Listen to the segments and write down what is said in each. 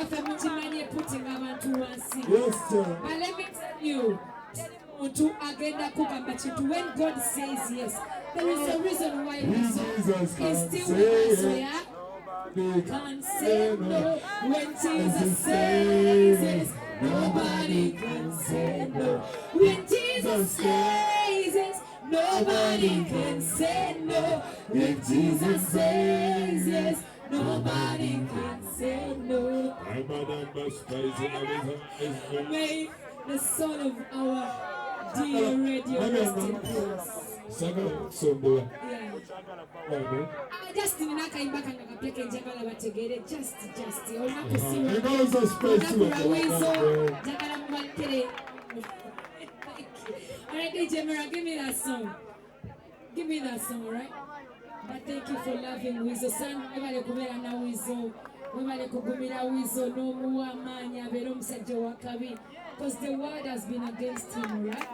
putting Bantu once. Yes, sir. But let me tell you, to agenda when God says yes, there is a reason why He's still with us, yeah? Can't say no when Jesus says yes. Nobody can say no when Jesus says yes. Nobody can say no when Jesus says yes. Nobody can say no. May the son of our dear radio rest in peace. Just in a kind back and a play and Jagala Bategere, just. Alright, DJ Mara, give me that song. Give me that song, alright? But thank you for loving Wessel. Son, everybody kumera na Wessel. Everybody kugumira Wessel. No muamanya berom sajawakabi. Because the word has been against him, right?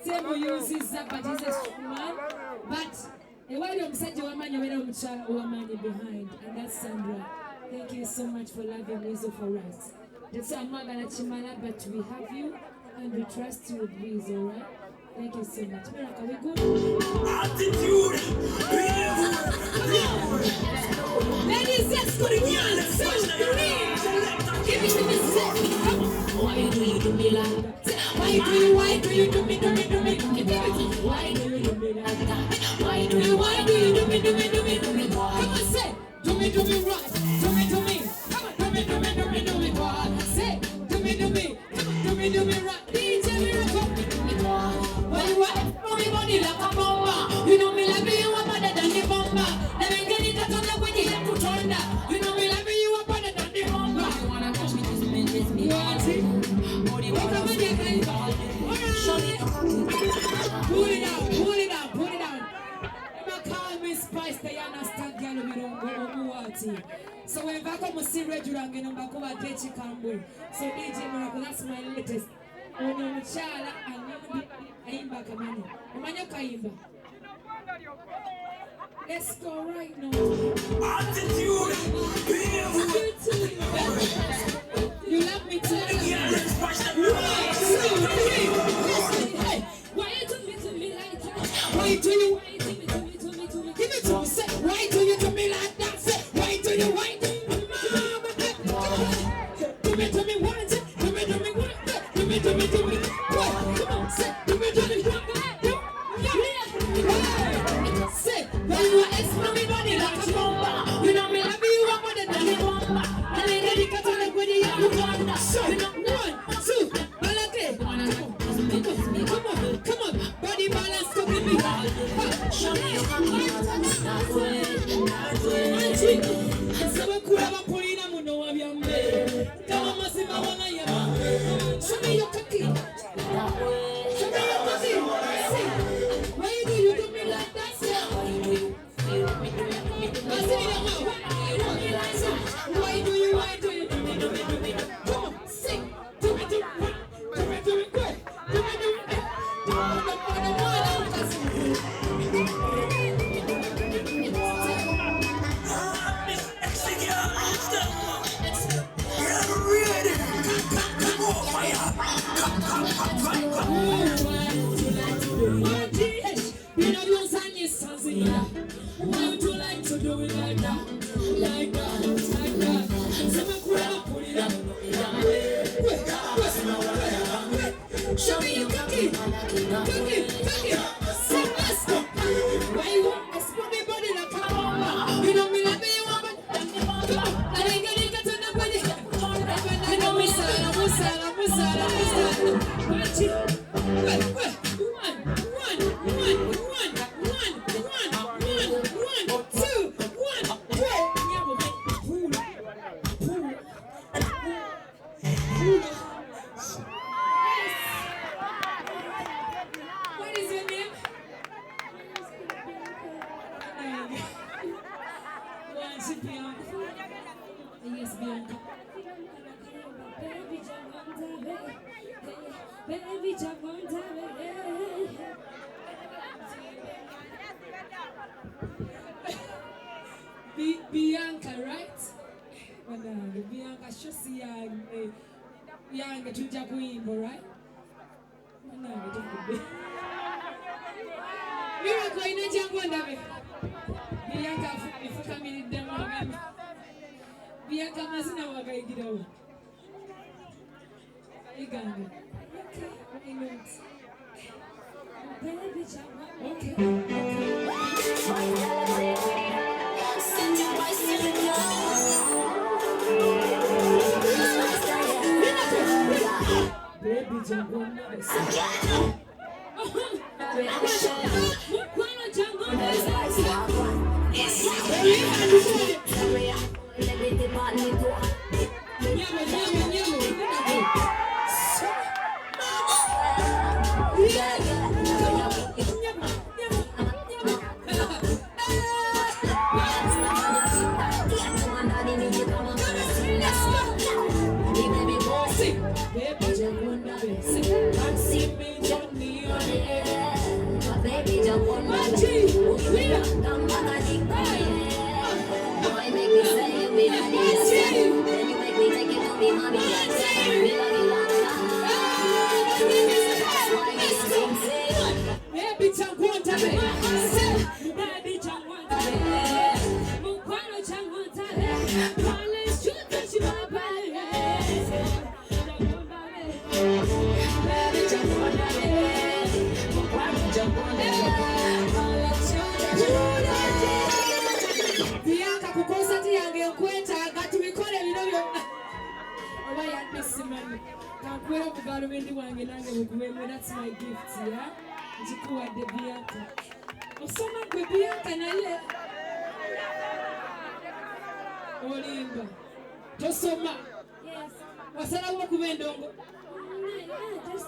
Same uses that, but he's a strong man. But the word of sajawamanya berom sajawamanya behind, and that's Sandra. Thank you so much for loving Wessel for us. That's why I'm not gonna chimala, but we have you and we trust you with Wessel, right? Thank you so much. Miracle, we go. Attitude. Ladies, yes, good evening. Give me the why do you do me like that? Why do you do me? Why do you do me like that? Why do you do me? Come on, say, do me right. Do me. Come on, do me right. Say, do me. Come on, do me right. DJ Miracle. Why you want me body like a bomba? You know me like me, you are better than the bomba. Let me get it out when you have to turn that. You know me like me, you are better than the bomba. You wanna touch me, kiss me. You want it? Body walk up and you can show me. Pull it down. Never call me Spice, they understand, girl, we don't go. So when I come to see regular, I'm going to go to Dechi. So DJ Miracle, that's my latest. Ono mchala anyambi aimba kamani. Umanya kaimba. Let's go right now. Attitude. You love me too. Why you do me like that? Why do you give it to me? Say, why do you do me like that? Say, why do you mama? Do me once. Do me. What? Come on, say, do me. Say, when you are exploding body like a bomba, you know me love you up with the bomba. And then you got to look with the young bomba. So, you know, 1, 2, balake. Come on, body balance, come with me. Show me your hands. So we could have a polina muno of your man. Come on, Massima, one of your. Show me your cookie. Why do you do me like that? Why do you? Come on, sing. Do me. Why would you like to do it like that? Like that. So put it up. Show me your cookie. Say let's go. Why you want explode me body like a bomba? You know me like me, you want me. Come on, I ain't gonna get to nobody. You know me, Musala. Watch it. Wait. What is your name? Yes, Bianca. Baby, Bianca, right? Banange, Bianca, shusi yange tujja kuyimba, right? Banange, tukubbe. Miracle ina jangu ndabe. Bianca ifukamilidde mwagami. Bianca mazina wagayigirawo. Iganga. Okay, I know it. Okay. Baby, jump on That's my gift, yeah? Jikuwa de Bianca. Osoma kwe Bianca na ile. Olimba. Tosoma. Yes. Wasala wa kubendongo. Just.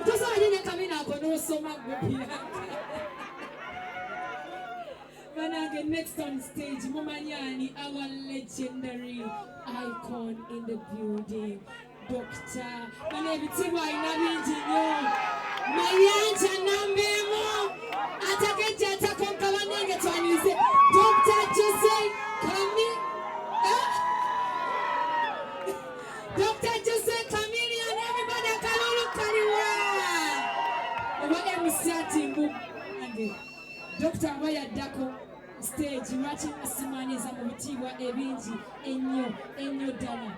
Tosa wanyine kamina kono osoma kwe Bianca. Banange, next on stage, Mumanyani, our legendary icon in the building, Dr. Manebitiwa Inabinjinyo, Mayanja Nambemo, Atakeja Atakonka Wanenge Twanize, Dr. Jose Kami, Dr. Jose Kamili and everybody, Kalulu Kariwa, Owa Emusati Mbu, Dr. Waya Dako. Stage watching asimani za mubitiwa ebinji enyo dana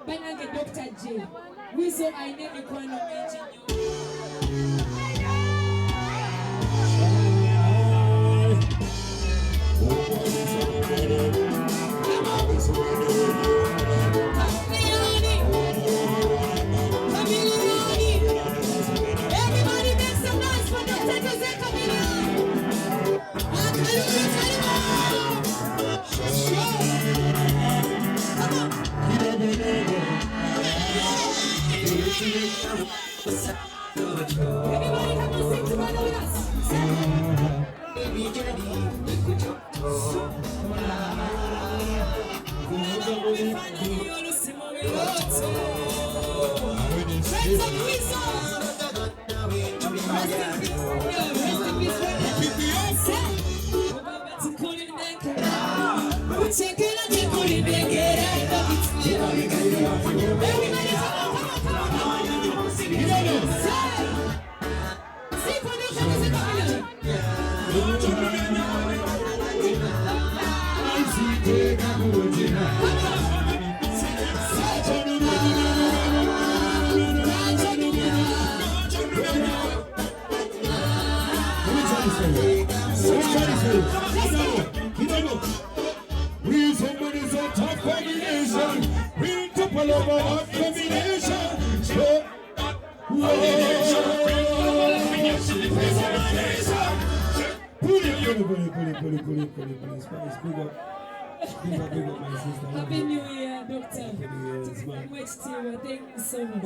Banange Dr. J Wizo aine mikwano minji Everybody make some noise for Dr. Jose Kamili. Everybody come and sing together with us. Happy New Year, Doctor. Thank you so much.